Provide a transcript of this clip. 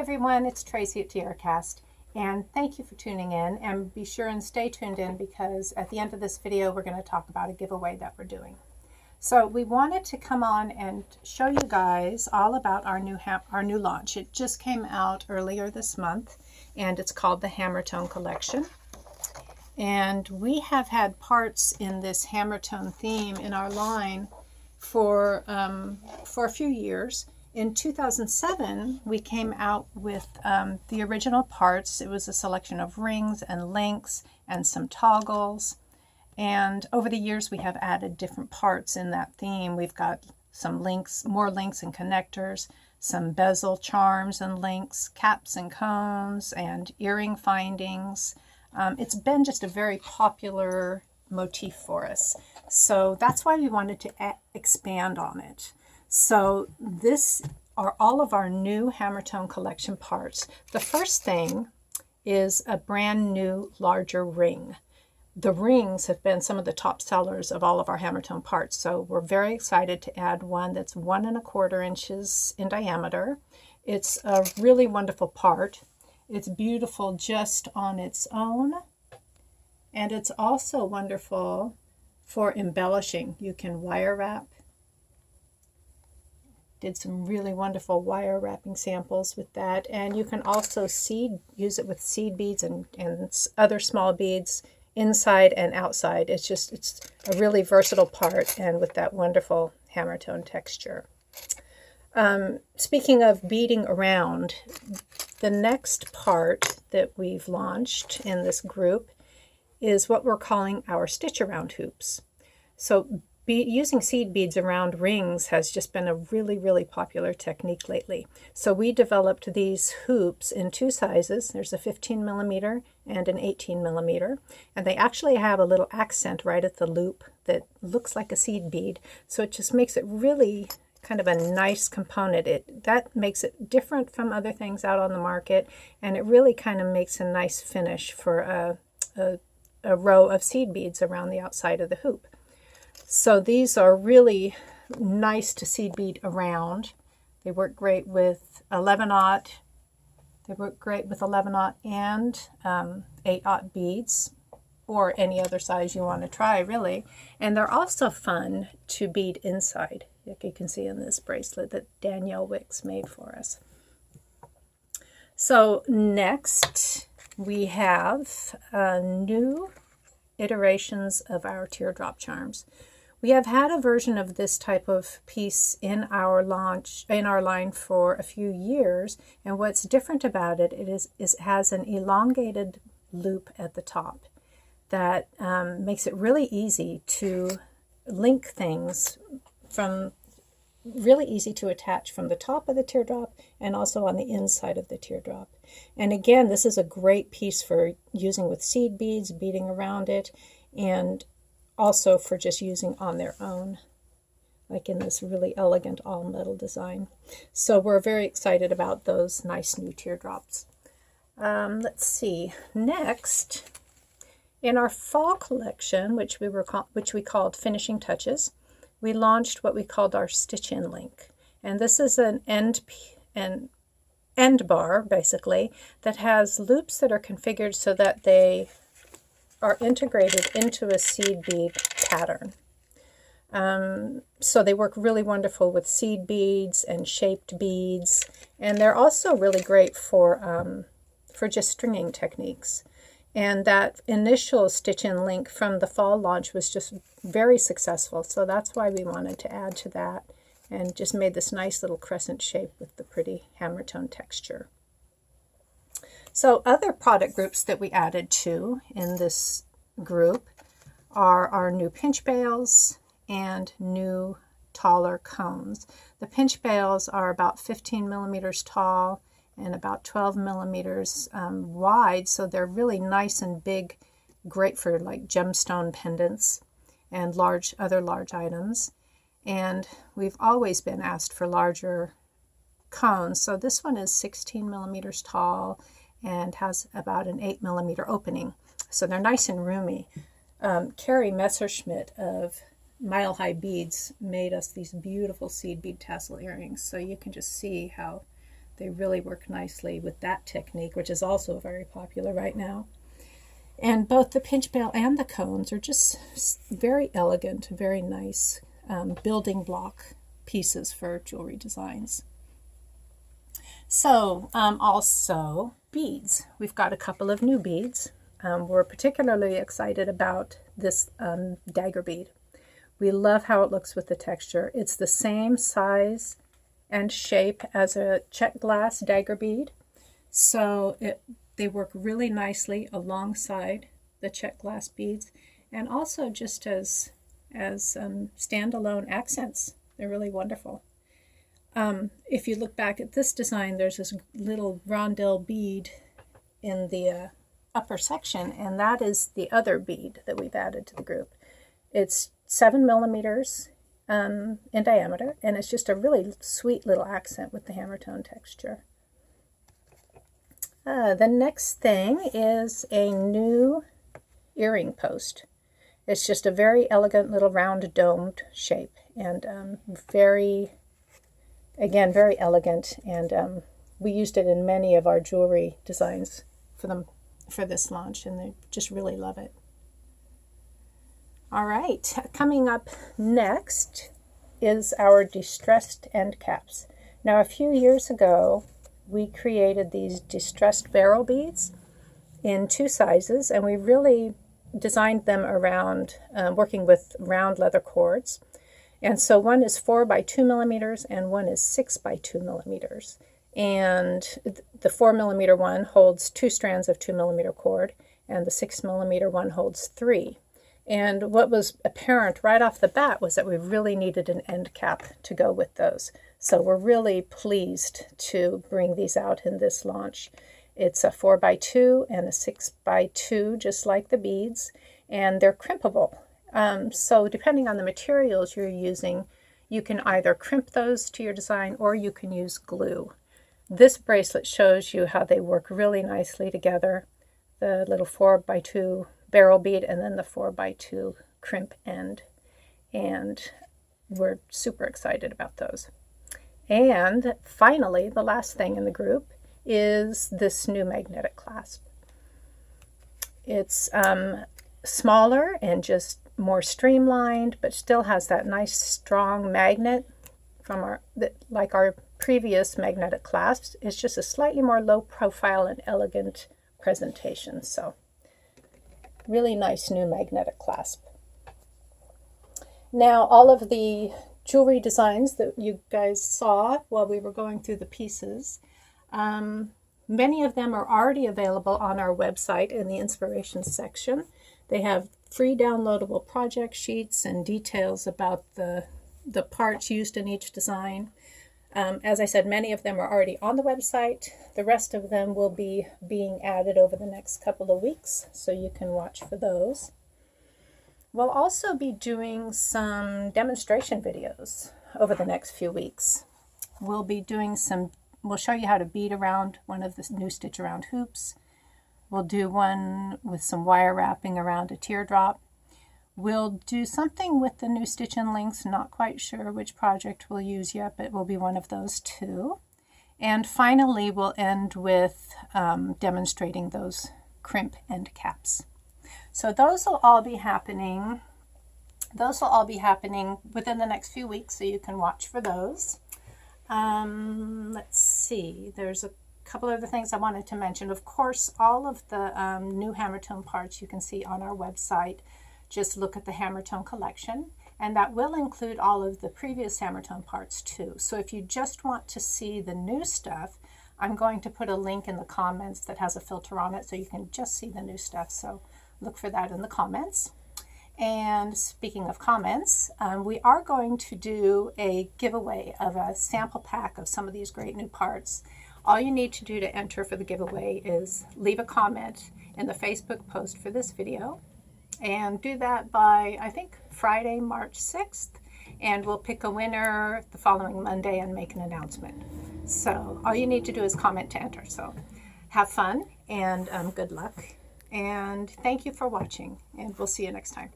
everyone, it's Tracy at TierraCast, and thank you for tuning in, and be sure and stay tuned in because at the end of this video we're going to talk about a giveaway that we're doing. So we wanted to come on and show you guys all about our new launch. It just came out earlier this month and it's called the Hammertone collection. And we have had parts in this Hammertone theme in our line for a few years. In 2007, we came out with the original parts. It was a selection of rings and links and some toggles. And over the years, we have added different parts in that theme. We've got some links, more links and connectors, some bezel charms and links, caps and cones, and earring findings. It's been just a very popular motif for us. So that's why we wanted to expand on it. So this are all of our new Hammertone collection parts. The first thing is a brand new larger ring. The rings have been some of the top sellers of all of our Hammertone parts, so we're very excited to add one that's 1 1/4 inches in diameter. It's a really wonderful part. It's beautiful just on its own, and it's also wonderful for embellishing. You can wire wrap. Did some really wonderful wire wrapping samples with that, and you can also use it with seed beads and other small beads inside and outside. It's a really versatile part, and with that wonderful Hammertone texture. Speaking of beading around, the next part that we've launched in this group is what we're calling our stitch around hoops. So using seed beads around rings has just been a really, really popular technique lately. So we developed these hoops in 2 sizes. There's a 15 millimeter and an 18 millimeter. And they actually have a little accent right at the loop that looks like a seed bead. So it just makes it really kind of a nice component. That makes it different from other things out on the market. And it really kind of makes a nice finish for a row of seed beads around the outside of the hoop. So these are really nice to seed bead around. They work great with 11/0. They work great with 11/0 and 8/0 beads, or any other size you want to try, really. And they're also fun to bead inside, like you can see in this bracelet that Danielle Wicks made for us. So next we have new iterations of our Teardrop Charms. We have had a version of this type of piece in our line for a few years, and what's different about it is it has an elongated loop at the top that makes it really easy to link things really easy to attach from the top of the teardrop and also on the inside of the teardrop. And again, this is a great piece for using with seed beads, beading around it, and also for just using on their own, like in this really elegant all metal design. So we're very excited about those nice new teardrops. Let's see. Next, in our fall collection, which we called Finishing Touches, we launched what we called our Stitch-In Link. And this is an end bar, basically, that has loops that are configured so that they are integrated into a seed bead pattern. So they work really wonderful with seed beads and shaped beads, and they're also really great for just stringing techniques. And that initial stitch-in link from the fall launch was just very successful, so that's why we wanted to add to that and just made this nice little crescent shape with the pretty Hammertone texture. So other product groups that we added to in this group are our new pinch bails and new taller cones. The pinch bails are about 15 millimeters tall and about 12 millimeters wide, so they're really nice and big, great for like gemstone pendants and other large items. And we've always been asked for larger cones, so this one is 16 millimeters tall and has about an 8 millimeter opening. So they're nice and roomy. Carrie Messerschmidt of Mile High Beads made us these beautiful seed bead tassel earrings. So you can just see how They really work nicely with that technique, which is also very popular right now. And both the pinch bell and the cones are just very elegant, very nice building block pieces for jewelry designs. So also beads. We've got a couple of new beads. We're particularly excited about this dagger bead. We love how it looks with the texture. It's the same size and shape as a check glass dagger bead. So they work really nicely alongside the check glass beads, and also just as standalone accents. They're really wonderful. If you look back at this design, there's this little rondelle bead in the upper section, and that is the other bead that we've added to the group. It's 7 millimeters in diameter, and it's just a really sweet little accent with the Hammertone texture. The next thing is a new earring post. It's just a very elegant little round domed shape, and very elegant, and we used it in many of our jewelry designs for this launch, and they just really love it. All right, coming up next is our distressed end caps. Now, a few years ago, we created these distressed barrel beads in 2 sizes, and we really designed them around working with round leather cords. And so one is 4 by 2 millimeters and one is 6 by 2 millimeters. And the 4 millimeter one holds 2 strands of 2 millimeter cord, and the 6 millimeter one holds 3. And what was apparent right off the bat was that we really needed an end cap to go with those. So we're really pleased to bring these out in this launch. It's a 4 by 2 and a 6 by 2, just like the beads, and they're crimpable. So depending on the materials you're using, you can either crimp those to your design or you can use glue. This bracelet shows you how they work really nicely together. The little 4 by 2 barrel bead and then the 4 by 2 crimp end. And we're super excited about those. And finally, the last thing in the group is this new magnetic clasp. It's smaller and just more streamlined, but still has that nice strong magnet from like our previous magnetic clasps. It's just a slightly more low profile and elegant presentation. So really nice new magnetic clasp. Now, all of the jewelry designs that you guys saw while we were going through the pieces, many of them are already available on our website in the inspiration section. They have free downloadable project sheets and details about the parts used in each design. As I said, many of them are already on the website. The rest of them will be being added over the next couple of weeks, so you can watch for those. We'll also be doing some demonstration videos over the next few weeks. We'll show you how to bead around one of the new stitch around hoops. We'll do one with some wire wrapping around a teardrop. We'll do something with the new stitch and links, not quite sure which project we'll use yet, but it will be one of those too. And finally, we'll end with demonstrating those crimp end caps. So those will all be happening. Within the next few weeks, so you can watch for those. Let's see, there's a couple other things I wanted to mention. Of course, all of the new Hammertone parts you can see on our website. Just look at the Hammertone collection, and that will include all of the previous Hammertone parts too. So if you just want to see the new stuff, I'm going to put a link in the comments that has a filter on it so you can just see the new stuff. So look for that in the comments. And speaking of comments, we are going to do a giveaway of a sample pack of some of these great new parts. All you need to do to enter for the giveaway is leave a comment in the Facebook post for this video, and do that by, I think, Friday, March 6th, and we'll pick a winner the following Monday and make an announcement. So all you need to do is comment to enter. So have fun and good luck, and thank you for watching, and we'll see you next time.